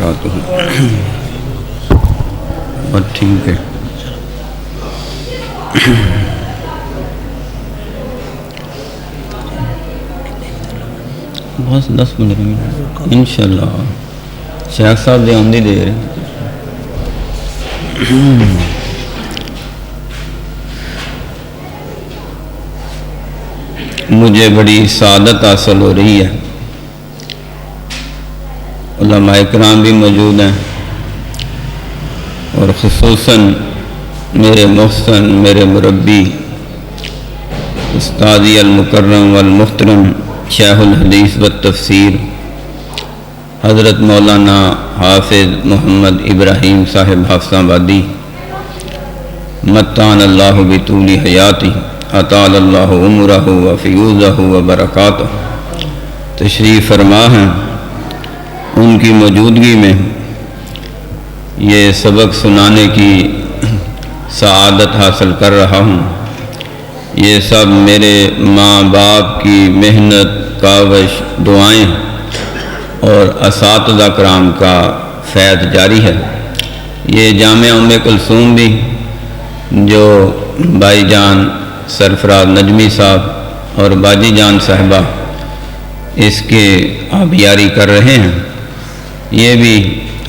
وبرکاتہ۔ اور ٹھیک ہے، بس 10-15 منٹ انشاءاللہ شیخ صاحب دے آندھی دے رہے۔ مجھے بڑی سعادت حاصل ہو رہی ہے، علماء کرام بھی موجود ہیں، اور خصوصاً میرے محسن، میرے مربی، استادی المکرم والمحترم شیخ الحدیث والتفسیر حضرت مولانا حافظ محمد ابراہیم صاحب حافظ آبادی متان اللہ بطول حیاتی اطال اللہ عمرہ وفیوزہ وبرکاتہ تشریف فرما ہیں۔ ان کی موجودگی میں یہ سبق سنانے کی سعادت حاصل کر رہا ہوں۔ یہ سب میرے ماں باپ کی محنت، کاوش، دعائیں اور اساتذہ کرام کا فیض جاری ہے۔ یہ جامعہ ام کلثوم بھی جو بھائی جان سرفراز نجمی صاحب اور باجی جان صاحبہ اس کے آبیاری کر رہے ہیں، یہ بھی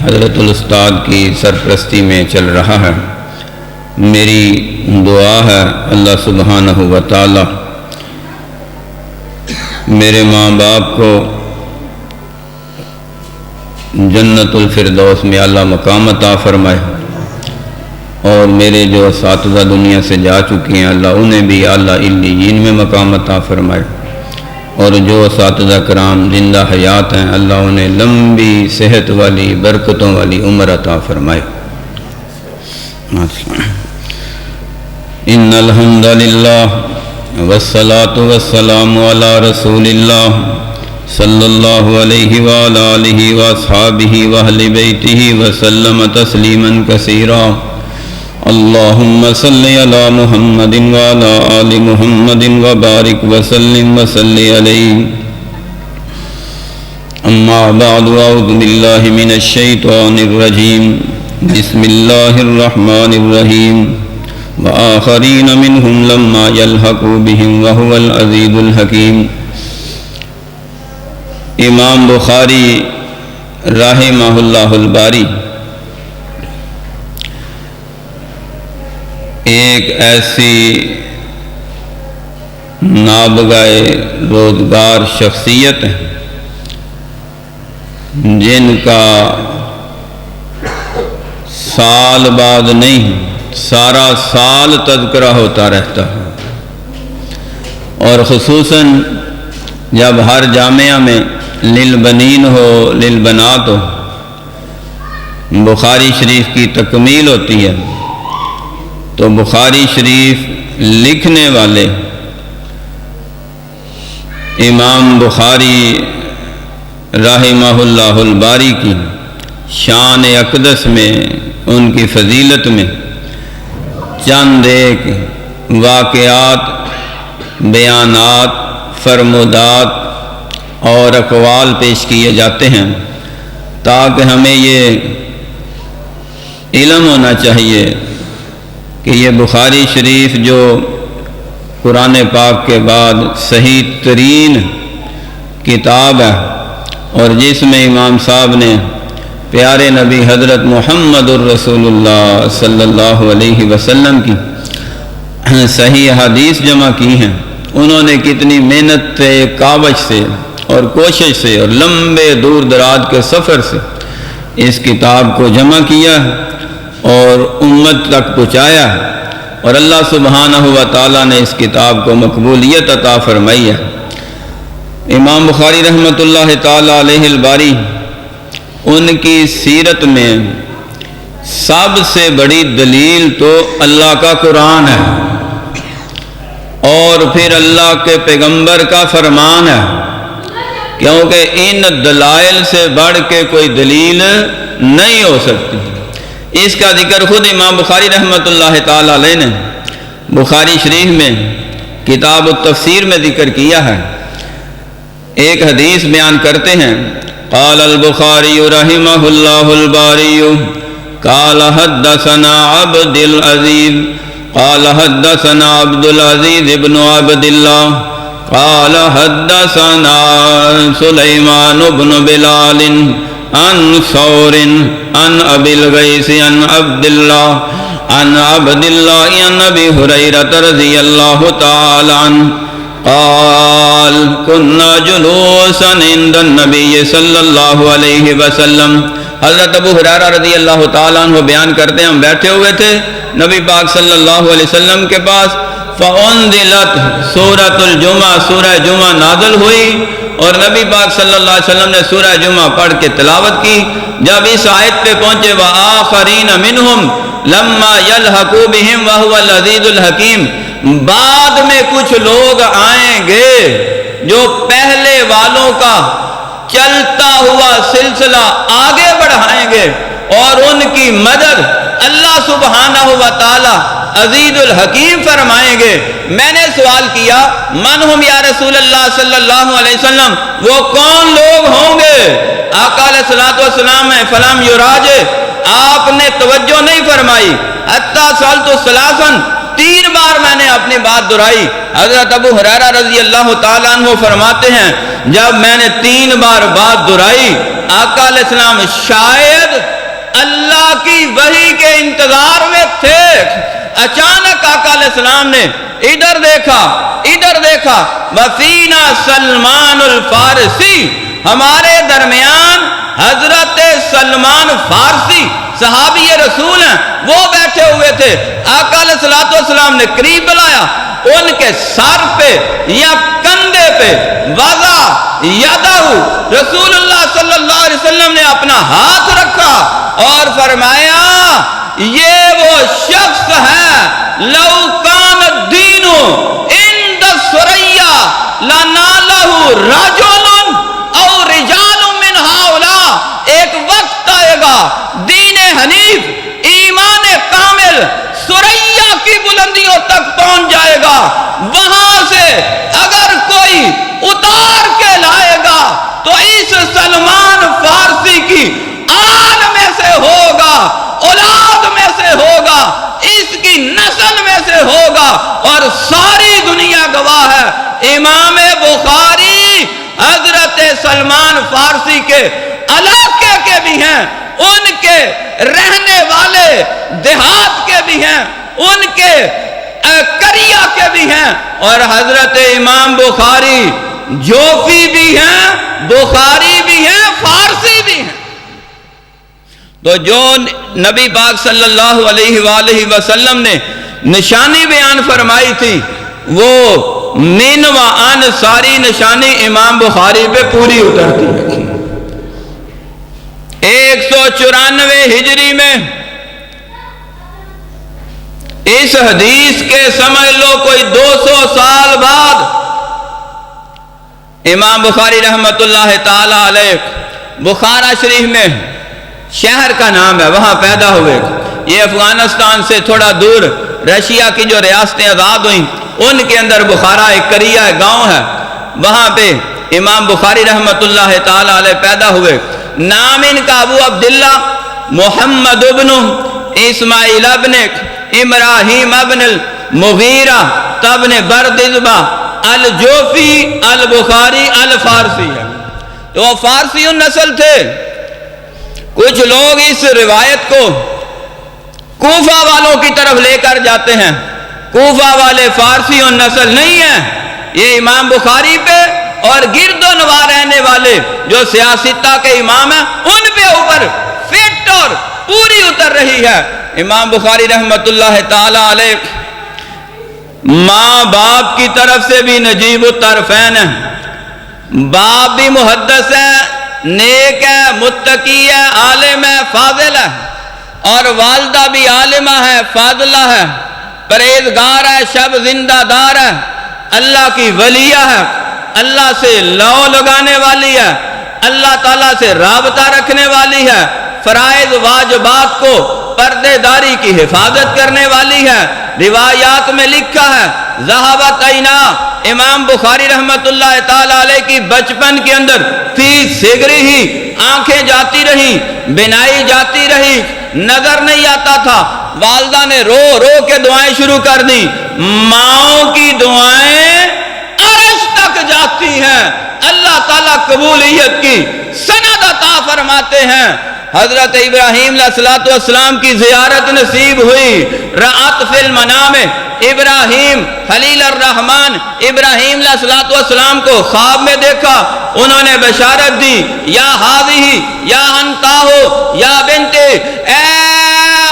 حضرت الاستاد کی سرپرستی میں چل رہا ہے۔ میری دعا ہے اللہ سبحانہ و تعالی میرے ماں باپ کو جنت الفردوس میں اعلیٰ مقام عطا فرمائے، اور میرے جو اساتذہ دنیا سے جا چکی ہیں اللہ انہیں بھی اعلیٰ علیین میں مقام عطا فرمائے، اور جو اساتذہ کرام زندہ حیات ہیں اللہ انہیں لمبی صحت والی برکتوں والی عمر عطا فرمائے۔ ان الحمد للہ والصلاة والسلام علی رسول اللہ صلی اللہ علیہ وآلہ آلہ واصحابہ واہل بیتہ وسلم تسلیما کثیرا۔ اللہم صلی علی محمد وعلی آل محمد وبارک وسلم وصلی علیہ۔ اما بعد اعوذ باللہ من الشیطان الرجیم، بسم اللہ الرحمن الرحیم۔ وآخرین منہم لما یلحقوا بہم وہو العزیز الحکیم۔ امام بخاری رحمہ اللہ الباری ایک ایسی نابغہ روزگار شخصیت ہے جن کا سال بعد نہیں سارا سال تذکرہ ہوتا رہتا ہے، اور خصوصاً جب ہر جامعہ میں للبنین ہو للبنات ہو بخاری شریف کی تکمیل ہوتی ہے، تو بخاری شریف لکھنے والے امام بخاری رحمہ اللہ الباری کی شان اقدس میں، ان کی فضیلت میں چند ایک واقعات، بیانات، فرمودات اور اقوال پیش کیے جاتے ہیں، تاکہ ہمیں یہ علم ہونا چاہیے کہ یہ بخاری شریف جو قرآن پاک کے بعد صحیح ترین کتاب ہے، اور جس میں امام صاحب نے پیارے نبی حضرت محمد الرسول اللہ صلی اللہ علیہ وسلم کی صحیح حدیث جمع کی ہیں، انہوں نے کتنی محنت سے، کاوش سے اور کوشش سے اور لمبے دور دراز کے سفر سے اس کتاب کو جمع کیا اور امت تک پہنچایا، اور اللہ سبحانہ و تعالیٰ نے اس کتاب کو مقبولیت عطا فرمائی ہے۔ امام بخاری رحمۃ اللہ تعالیٰ علیہ الباری، ان کی سیرت میں سب سے بڑی دلیل تو اللہ کا قرآن ہے، اور پھر اللہ کے پیغمبر کا فرمان ہے، کیونکہ ان دلائل سے بڑھ کے کوئی دلیل نہیں ہو سکتی۔ اس کا ذکر خود امام بخاری رحمۃ اللہ تعالی علیہ نے بخاری شریف میں کتاب التفسیر میں ذکر کیا ہے۔ ایک حدیث بیان کرتے ہیں، قال البخاري رحمه الله الباري قال حدثنا عبد العزيز قال حدثنا عبد العزيز بن عبد الله قال حدثنا سليمان بن بلال عن ثور عن أبي الغيث عن عبد الله عن أبي هريرة رضي الله تعالى عنه قال كنا جلوسا عند النبي صلی اللہ علیہ وسلم. حضرت ابو ہریرہ رضی اللہ تعالیٰ عنہ بیان کرتے ہیں ہم بیٹھے ہوئے تھے نبی پاک صلی اللہ علیہ وسلم کے پاس. فَأُنزِلَتْ سورۃ الجمعہ سورہ جمعہ نازل ہوئی اور نبی پاک صلی اللہ علیہ وسلم نے سورہ جمعہ پڑھ کے تلاوت کی. جب اس آیت پہ پہنچے وَآخَرِينَ مِنْهُمْ لَمَّا يَلْحَقُوا بِهِمْ وَهُوَ الْعَزِيزُ الْحَكِيمُ، بعد میں کچھ لوگ آئیں گے جو پہلے والوں کا چلتا ہوا سلسلہ آگے بڑھائیں گے اور ان کی مدد اللہ سبحانہ و تعالی عزیز الحکیم فرمائیں گے. میں نے سوال کیا من ہم یا رسول اللہ صلی اللہ علیہ وسلم، وہ کون لوگ ہوں گے؟ آقا علیہ الصلوۃ والسلام میں فلم یراج، آپ نے توجہ نہیں فرمائی. حتی سالت ثلاثاً، 3 بار میں نے اپنی بات دہرائی. حضرت ابو ہریرہ رضی اللہ تعالیٰ عنہ فرماتے ہیں جب میں نے 3 بار بات دہرائی، آقا علیہ السلام شاید اللہ کی وحی کے انتظار میں تھے. اچانک آقا علیہ السلام نے ادھر دیکھا وفینا سلمان الفارسی، ہمارے درمیان حضرت سلمان فارسی صحابی رسول ہیں، وہ بیٹھے ہوئے تھے. آقا علیہ الصلوۃ والسلام نے قریب بلایا، ان کے سر پہ یا کندھے پہ وضع یدہ، رسول اللہ صلی اللہ علیہ وسلم نے اپنا ہاتھ رکھا اور فرمایا یہ وہ شخص ہے لو کان الدین عند الثریا لنالہ رجل او رجال من ہؤلاء. ایک وقت آئے گا دین حنیف ایمان کامل ثریا کی بلندیوں تک پہنچ جائے گا، وہاں سے اگر کوئی اتار کے لائے گا تو اس سلمان فارسی کی آل میں سے ہوگا، اولاد میں سے ہوگا، اس کی نسل میں سے ہوگا. اور ساری دنیا گواہ ہے، امام بخاری حضرت سلمان فارسی کے علاقے کے بھی ہیں، ان کے رہنے والے دیہات کے بھی ہیں، ان کے کریا کے بھی ہیں. اور حضرت امام بخاری جوفی بھی ہیں، بخاری بھی ہیں، فارسی بھی ہیں. تو جو نبی پاک صلی اللہ علیہ وآلہ وسلم نے نشانی بیان فرمائی تھی وہ من و ان ساری نشانی امام بخاری پہ پوری اترتی رکھی. 194 ہجری میں اس حدیث کے سمجھ لو کوئی 200 سال بعد امام بخاری رحمت اللہ تعالی علیہ بخارا شریف میں شہر کا نام ہے، وہاں پیدا ہوئے. یہ افغانستان سے تھوڑا دور رشیا کی جو ریاستیں آزاد ہوئیں ان کے اندر بخارا ایک قریہ گاؤں ہے، وہاں پہ امام بخاری رحمت اللہ تعالی علیہ پیدا ہوئے. نام ان کا ابو عبداللہ محمد ابن اسماعیل ابن ابراہیم ابن المغیرہ تبن بردزبہ الجوفی البخاری الفارسی ہے. تو وہ فارسی نسل تھے. کچھ لوگ اس روایت کو کوفہ والوں کی طرف لے کر جاتے ہیں، کوفہ والے فارسی نسل نہیں ہیں. یہ امام بخاری پہ اور گرد و نواح رہنے والے جو سیاستہ کے امام ہیں ان پہ اوپر فٹ اور پوری اتر رہی ہے. امام بخاری رحمت اللہ تعالی علیہ ماں باپ کی طرف سے بھی نجیب الطرفین ہے، باپ بھی محدث ہے، نیک ہے، متقی ہے، عالم ہے، فاضل ہے، اور والدہ بھی عالمہ ہے، فاضلہ ہے، پرہیزگار ہے، شب زندہ دار ہے، اللہ کی ولیہ ہے، اللہ سے لو لگانے والی ہے، اللہ تعالیٰ سے رابطہ رکھنے والی ہے، فرائض واجبات کو پردے داری کی حفاظت کرنے والی ہے، روایات میں لکھا ہے ذہبت عینا، امام بخاری رحمت اللہ تعالی علیہ کی بچپن کے اندر فی صغری ہی آنکھیں جاتی رہی، بینائی جاتی رہی، نظر نہیں آتا تھا۔ والدہ نے رو رو کے دعائیں شروع کر دی، ماؤں کی دعائیں عرش تک جاتی ہیں، اللہ تعالیٰ قبولیت کی سند عطا فرماتے ہیں۔ حضرت ابراہیم علیہ السلام کی زیارت نصیب ہوئی، رأت فی المنام، ابراہیم خلیل الرحمن ابراہیم علیہ السلام کو خواب میں دیکھا، انہوں نے بشارت دی، یا حاضی یا انتا ہو یا بنت، اے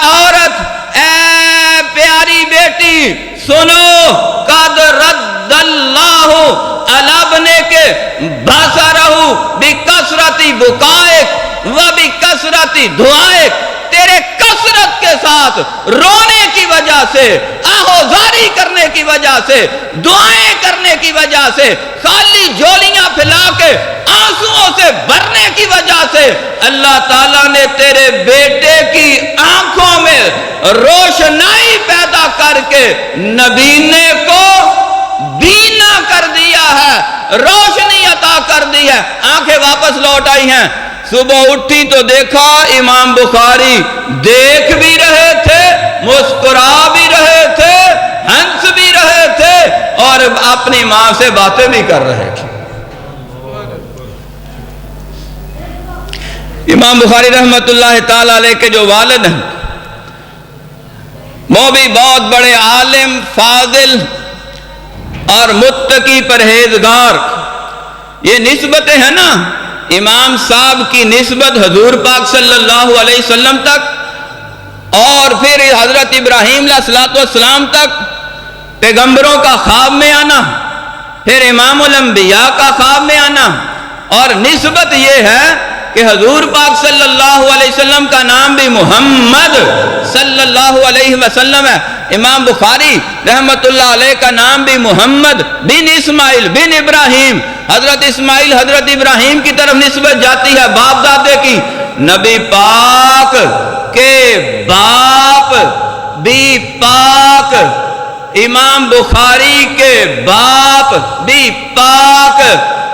عورت، اے پیاری بیٹی سنو، قد رد اللہ علابنے کے بسرہو بکثرت بکائک و بکثرت دعائک، تیرے کثرت کے ساتھ رونے کی وجہ سے، آہوزاری کرنے کی وجہ سے، دعائیں کرنے کی وجہ سے، خالی جولیاں پھیلا کے آنسوؤں سے بھرنے کی وجہ سے اللہ تعالیٰ نے تیرے بیٹے کی آنکھوں میں روشنائی پیدا کر کے نبینے کو بینا کر دیا ہے، روشنی عطا کر دی ہے، آنکھیں واپس لوٹ آئی ہیں۔ صبح اٹھی تو دیکھا امام بخاری دیکھ بھی رہے تھے، مسکرا بھی رہے تھے، ہنس بھی رہے تھے، اور اپنی ماں سے باتیں بھی کر رہے تھے۔ امام بخاری رحمت اللہ تعالی علیہ کے جو والد ہیں وہ بھی بہت بڑے عالم، فاضل اور متقی پرہیزگار۔ یہ نسبتیں ہیں نا، امام صاحب کی نسبت حضور پاک صلی اللہ علیہ وسلم تک، اور پھر حضرت ابراہیم علیہ السلام تک، پیغمبروں کا خواب میں آنا، پھر امام الانبیاء کا خواب میں آنا، اور نسبت یہ ہے کہ حضور پاک صلی اللہ علیہ وسلم کا نام بھی محمد صلی اللہ علیہ وسلم ہے۔ امام بخاری رحمت اللہ علیہ کا نام بھی محمد بن اسماعیل بن ابراہیم، حضرت اسماعیل حضرت ابراہیم کی طرف نسبت جاتی ہے، باپ دادے کی۔ نبی پاک کے باپ بھی پاک، امام بخاری کے باپ بھی پاک،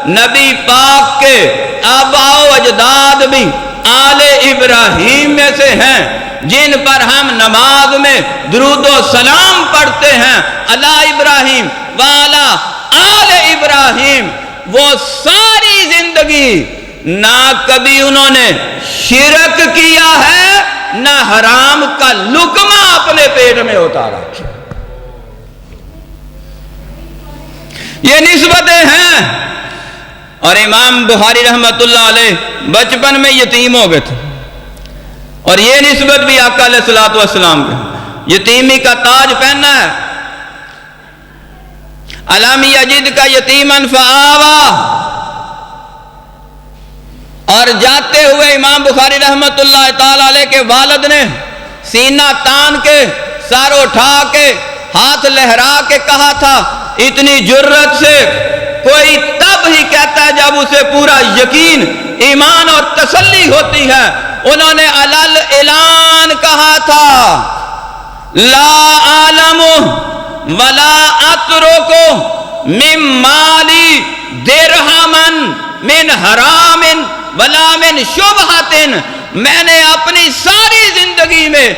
نبی پاک کے آباء و اجداد بھی آل ابراہیم میں سے ہیں، جن پر ہم نماز میں درود و سلام پڑھتے ہیں، علی ابراہیم وعلی آل ابراہیم۔ وہ ساری زندگی نہ کبھی انہوں نے شرک کیا ہے، نہ حرام کا لقمہ اپنے پیٹ میں اتارا۔ یہ نسبتیں ہیں۔ اور امام بخاری رحمت اللہ علیہ بچپن میں یتیم ہو گئے تھے، اور یہ نسبت بھی آقا علیہ الصلوۃ والسلام کے، یتیمی کا تاج پہننا ہے۔ الم یجد کا یتیمن فآوا، اور جاتے ہوئے امام بخاری رحمت اللہ تعالی علیہ کے والد نے سینہ تان کے، سر اٹھا کے، ہاتھ لہرا کے کہا تھا، اتنی جرت سے کوئی تب ہی کہتا ہے جب اسے پورا یقین، ایمان اور تسلی ہوتی ہے۔ انہوں نے علل اعلان کہا تھا، لا عالم ولا اترکو من مالی درہمن من حرام ولا من شبہت، میں نے اپنی ساری زندگی میں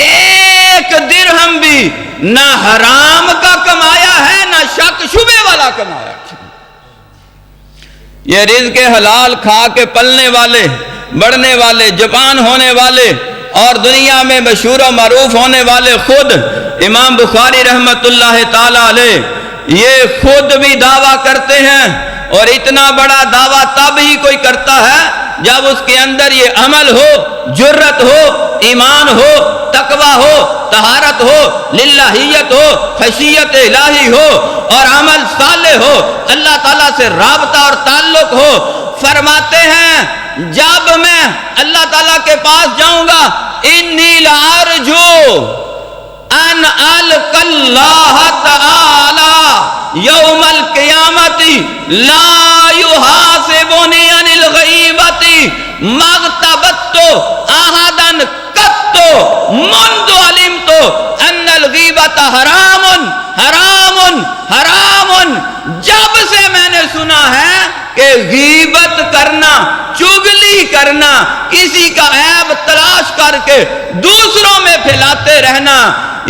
ایک درہم بھی نہ حرام کا کمایا ہے، نہ شک شبے والا کمایا۔ یہ رزق حلال کھا کے پلنے والے، بڑھنے والے، جوان ہونے والے اور دنیا میں مشہور و معروف ہونے والے خود امام بخاری رحمت اللہ تعالی علیہ یہ خود بھی دعویٰ کرتے ہیں، اور اتنا بڑا دعویٰ تب ہی کوئی کرتا ہے جب اس کے اندر یہ عمل ہو، جرت ہو، ایمان ہو، تقوی ہو، طہارت ہو، للہیت ہو، خشیت الہی ہو، اور عمل صالح ہو، اللہ تعالیٰ سے رابطہ اور تعلق ہو۔ فرماتے ہیں جب میں اللہ تعالیٰ کے پاس جاؤں گا، انی لارجو ان القی اللہ تعالی یوم القیامت لا یحاسبنی عن الغیبت مغتبت احدا قط منذ علمت ان الغیبۃ حرام حرام حرام، جب سے میں نے سنا ہے کہ غیبت کرنا، چغلی کرنا، کسی کا عیب تلاش کر کے دوسروں میں پھیلاتے رہنا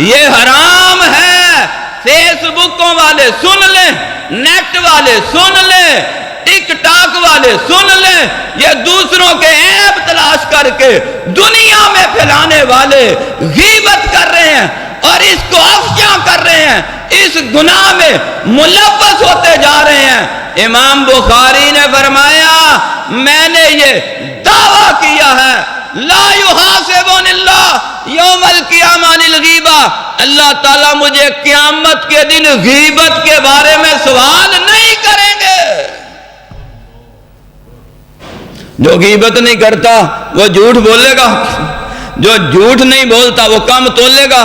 یہ حرام ہے۔ فیس بکوں والے سن لیں، نیٹ والے سن لیں، ٹک ٹاک والے سن لیں، یہ دوسروں کے عیب تلاش کر کے دنیا میں پھیلانے والے غیبت کر رہے ہیں اور اس کو افشاں کر رہے ہیں، اس گناہ میں ملوث ہوتے جا رہے ہیں۔ امام بخاری نے فرمایا میں نے یہ دعویٰ کیا ہے لا یحاسبنی اللہ یوم القیامہ عن الغیبہ، اللہ تعالیٰ مجھے قیامت کے دن غیبت کے بارے میں سوال نہیں کریں گے۔ جو غیبت نہیں کرتا وہ جھوٹ بولے گا، جو جھوٹ نہیں بولتا وہ کم تولے گا،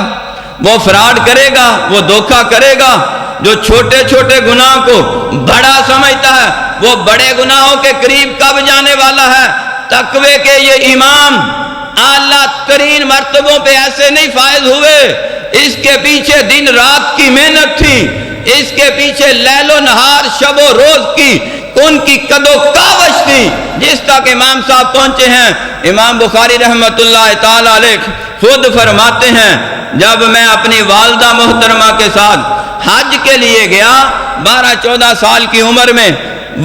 وہ فراڈ کرے گا، وہ دھوکہ کرے گا۔ جو چھوٹے چھوٹے گناہ کو بڑا سمجھتا ہے وہ بڑے گناہوں کے قریب کب جانے والا ہے۔ تقوی کے یہ امام اعلیٰ ترین مرتبوں پہ ایسے نہیں فائز ہوئے، اس کے پیچھے دن رات کی محنت تھی، اس کے پیچھے لیل و نہار شب و روز کی ان کی قد و کاوش تھی، جس تک امام صاحب پہنچے ہیں۔ امام بخاری رحمت اللہ تعالی علیہ خود فرماتے ہیں جب میں اپنی والدہ محترمہ کے ساتھ حج کے لیے گیا 12-14 سال کی عمر میں،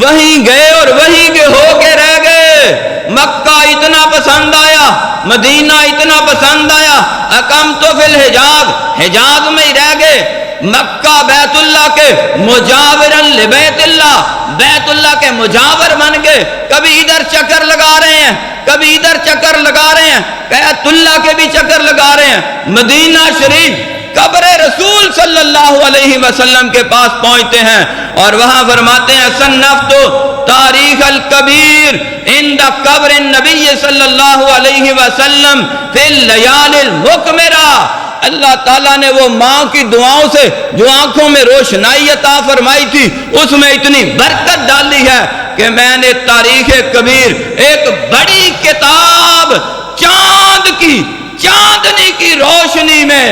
وہیں گئے اور وہیں کے ہو کے رہ گئے۔ مکہ اتنا پسند آیا، مدینہ اتنا پسند آیا، اقامت فی الحجاز، حجاز میں ہی رہ گئے۔ مکہ بیت اللہ کے مجاورن لبیت اللہ، بیت اللہ کے مجاور بن گئے۔ کبھی ادھر چکر لگا رہے ہیں، کبھی ادھر چکر لگا رہے ہیں، بیت اللہ کے بھی چکر لگا رہے ہیں۔ مدینہ شریف قبر رسول صلی اللہ علیہ وسلم کے پاس پہنچتے ہیں اور وہاں فرماتے ہیں صنفت تاریخ الکبیر عند قبر النبی صلی اللہ علیہ وسلم فی اللیال المکمرہ۔ اللہ تعالیٰ نے وہ ماں کی دعاؤں سے جو آنکھوں میں روشنائی عطا فرمائی تھی اس میں اتنی برکت ڈالی ہے کہ میں نے تاریخ کبیر ایک بڑی کتاب چاندنی کی روشنی میں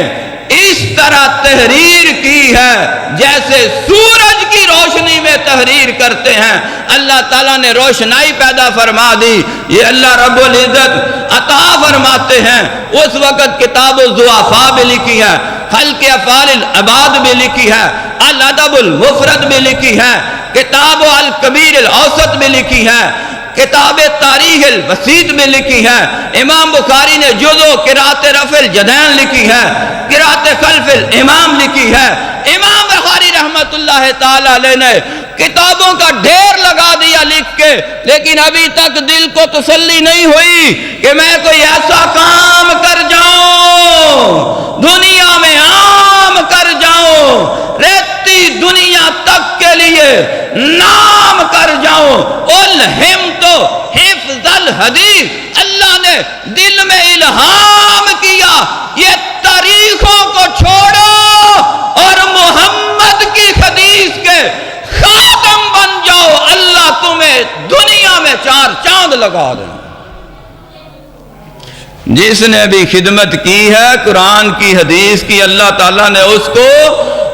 اس طرح تحریر کی ہے جیسے سورج کی روشنی میں تحریر کرتے ہیں۔ اللہ تعالیٰ نے روشنائی پیدا فرما دی، یہ اللہ رب العزت عطا فرماتے ہیں۔ اس وقت کتاب الضعفاء بھی لکھی ہے، خلق افعال العباد بھی لکھی ہے، الادب المفرد بھی لکھی ہے، کتاب الکبیر الاوسط بھی لکھی ہے، کتاب تاریخ الوسیط میں لکھی ہے۔ امام بخاری نے جزو قرات رفع الجدین لکھی ہے، قرات خلف الامام لکھی ہے۔ امام بخاری رحمت اللہ تعالی علیہ نے کتابوں کا ڈھیر لگا دیا لکھ کے، لیکن ابھی تک دل کو تسلی نہیں ہوئی کہ میں کوئی ایسا کام کر جاؤں، دنیا میں عام کر جاؤں، رہتی دنیا تک کے لیے نام کر جاؤں۔ الہمت حفظ الحدیث، اللہ نے دل میں الہام کیا یہ تاریخوں کو چھوڑو اور محمد کی حدیث کے خادم بن جاؤ، اللہ تمہیں دنیا میں 4 چاند لگا دیں۔ جس نے بھی خدمت کی ہے قرآن کی حدیث کی، اللہ تعالیٰ نے اس کو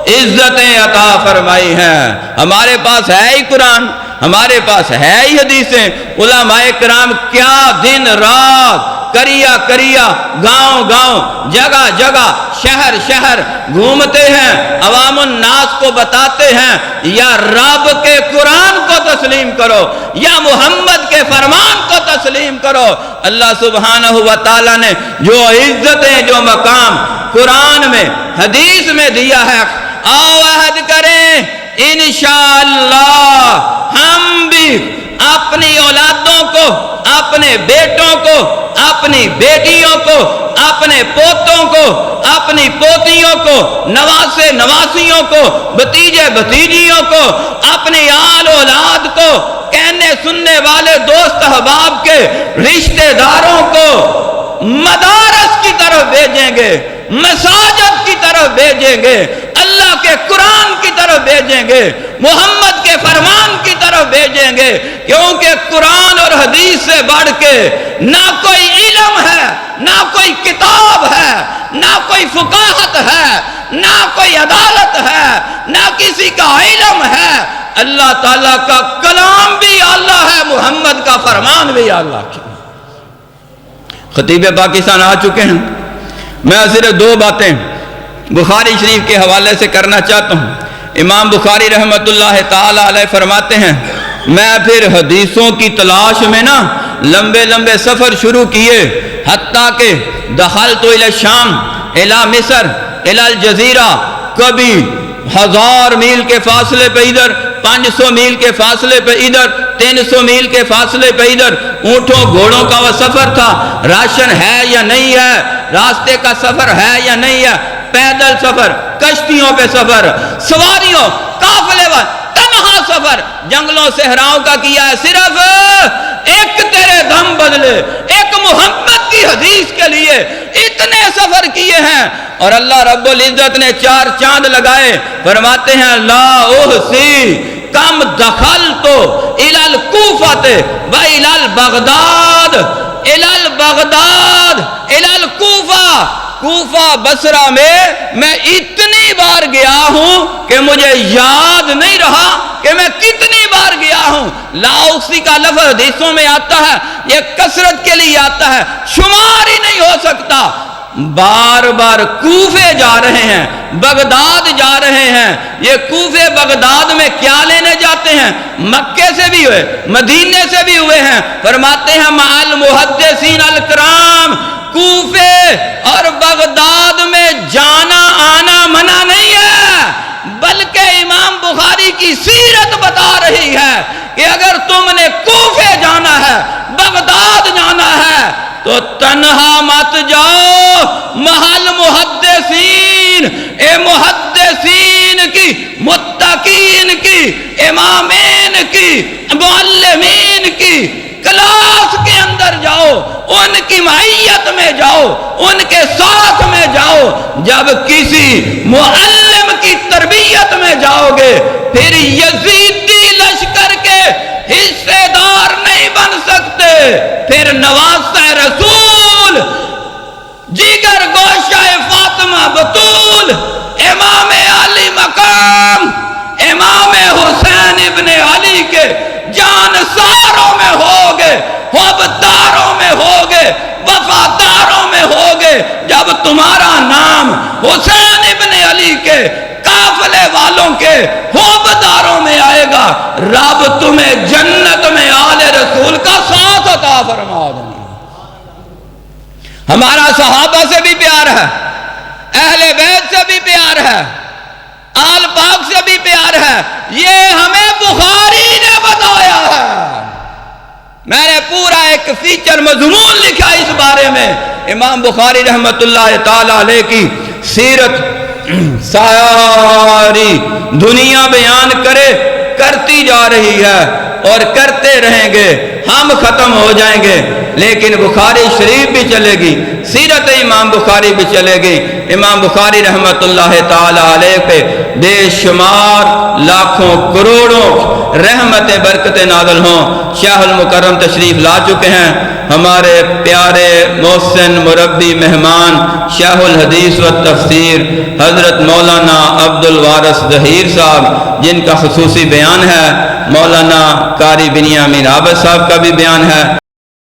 عزتیں عطا فرمائی ہیں۔ ہمارے پاس ہے ہی قرآن، ہمارے پاس ہے ہی حدیثیں۔ علماء کرام کیا دن رات کریا گاؤں جگہ جگہ شہر شہر گھومتے ہیں، عوام الناس کو بتاتے ہیں یا رب کے قرآن کو تسلیم کرو یا محمد کے فرمان کو تسلیم کرو۔ اللہ سبحانہ و تعالیٰ نے جو عزتیں جو مقام قرآن میں حدیث میں دیا ہے، آؤ عہد کریں انشاءاللہ ہم بھی اپنی اولادوں کو، اپنے بیٹوں کو، اپنی بیٹیوں کو، اپنے پوتوں کو، اپنی پوتیوں کو، نواسے نواسیوں کو، بھتیجے بھتیجیوں کو، اپنی آل اولاد کو، کہنے سننے والے دوست احباب کے رشتہ داروں کو مدارس کی طرف بھیجیں گے، مساجد کی طرف بھیجیں گے، اللہ کے قرآن کی طرف بھیجیں گے، محمد کے فرمان کی طرف بھیجیں گے، کیونکہ قرآن اور حدیث سے بڑھ کے نہ کوئی علم ہے، نہ کوئی کتاب ہے، نہ کوئی فقاہت ہے، نہ کوئی عدالت ہے، نہ کسی کا علم ہے۔ اللہ تعالیٰ کا کلام بھی اللہ ہے، محمد کا فرمان بھی اللہ کی۔ خطیب پاکستان آ چکے ہیں، میں صرف دو باتیں بخاری شریف کے حوالے سے کرنا چاہتا ہوں۔ امام بخاری رحمت اللہ تعالی علیہ فرماتے ہیں میں پھر حدیثوں کی تلاش میں نا لمبے لمبے سفر شروع کیے، حتیٰ کہ دخلت الی الشام، الی مصر، الی الجزیرہ، کبھی 1000 میل کے فاصلے پہ ادھر، 500 میل کے فاصلے پہ ادھر، 300 میل کے فاصلے پہ ادھر۔ اونٹوں گھوڑوں کا وہ سفر تھا، راشن ہے یا نہیں ہے، راستے کا سفر ہے یا نہیں ہے، پیدل سفر، کشتیوں پہ سفر، سواریوں، قافلے پر، تنہا سفر، جنگلوں صحراؤں کا کیا ہے، صرف ایک تیرے دم بدلے، ایک محمد کی حدیث کے لیے اتنے سفر کیے ہیں۔ اور اللہ رب العزت نے 4 چاند لگائے، فرماتے ہیں لا احصی کم دخلت الی الکوفۃ و الی البغداد، الی البغداد، الی الکوفہ، کوفہ بصرہ میں اتنی بار گیا ہوں کہ مجھے یاد نہیں رہا کہ میں کتنی بار گیا ہوں۔ لا احصی کا لفظ حدیثوں میں آتا ہے، یہ کثرت کے لیے آتا ہے، شمار ہی نہیں ہو سکتا۔ بار بار کوفے جا رہے ہیں، بغداد جا رہے ہیں۔ یہ کوفے بغداد میں کیا لینے جاتے ہیں؟ مکے سے بھی ہوئے، مدینے سے بھی ہوئے ہیں۔ فرماتے ہیں مع المحدثین الکرام، کوفے اور بغداد میں جانا آنا منع نہیں ہے، بلکہ امام بخاری کی سیرت بتا رہی ہے کہ اگر تم نے کوفے جانا ہے، بغداد جانا ہے تو تنہا مت جاؤ، محل محدثین، اے محدثین کی، متقین کی، امامین کی، معلمین کی کلاس کے اندر جاؤ، ان کی معیت میں جاؤ، ان کے ساتھ میں جاؤ۔ جب کسی معلم کی تربیت میں جاؤ گے پھر یزیدی لشکر کے حصے دار نہیں بن سکتے، پھر نواسہ رسول، جگر گوشہ فاطمہ بطول، امام علی مقام، امام حسین ابن علی کے جانساروں میں ہوگے، حبداروں میں ہوگے، وفاداروں میں ہوگے۔ جب تمہارا نام حسین ابن علی کے قافلے والوں کے حبداروں میں آئے گا، رب تمہیں جنت میں آل رسول کا ساتھ عطا فرما دیں گے۔ ہمارا صحابہ سے بھی پیار ہے، اہل بیت سے بھی پیار ہے، آل پاک سے بھی پیار ہے، یہ ہمیں بخاری نے بتایا ہے۔ میں نے پورا ایک فیچر مضمون لکھا اس بارے میں۔ امام بخاری رحمت اللہ تعالی علیہ کی سیرت ساری دنیا بیان کرتی جا رہی ہے اور کرتے رہیں گے، ہم ختم ہو جائیں گے لیکن بخاری شریف بھی چلے گی، سیرت امام بخاری بھی چلے گی۔ امام بخاری رحمت اللہ تعالی علیہ پہ بے شمار لاکھوں کروڑوں رحمت برکت نازل ہوں۔ شاہ المکرم تشریف لا چکے ہیں، ہمارے پیارے محسن مربی مہمان شاہ الحدیث و تفسیر حضرت مولانا عبد الوارث ظہیر صاحب، جن کا خصوصی بیان ہے، مولانا قاری بنیامین عابد صاحب کا بھی بیان ہے۔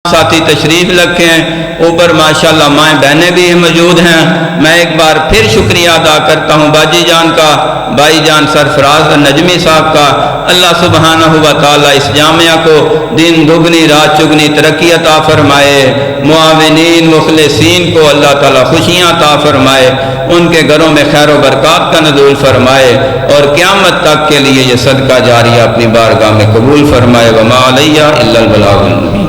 ساتھی تشریف رکھیں، اوپر ماشاءاللہ مائیں بہنیں بھی موجود ہیں۔ میں ایک بار پھر شکریہ ادا کرتا ہوں باجی جان کا، بھائی جان سرفراز نجمی صاحب کا۔ اللہ سبحانہ و تعالی اس جامعہ کو دن دگنی رات چگنی ترقی عطا فرمائے، معاونین مخلصین کو اللہ تعالی خوشیاں عطا فرمائے، ان کے گھروں میں خیر و برکات کا نزول فرمائے اور قیامت تک کے لیے یہ صدقہ جاریہ اپنی بارگاہ میں قبول فرمائے۔ وما علیہ الا البلاغ المبین۔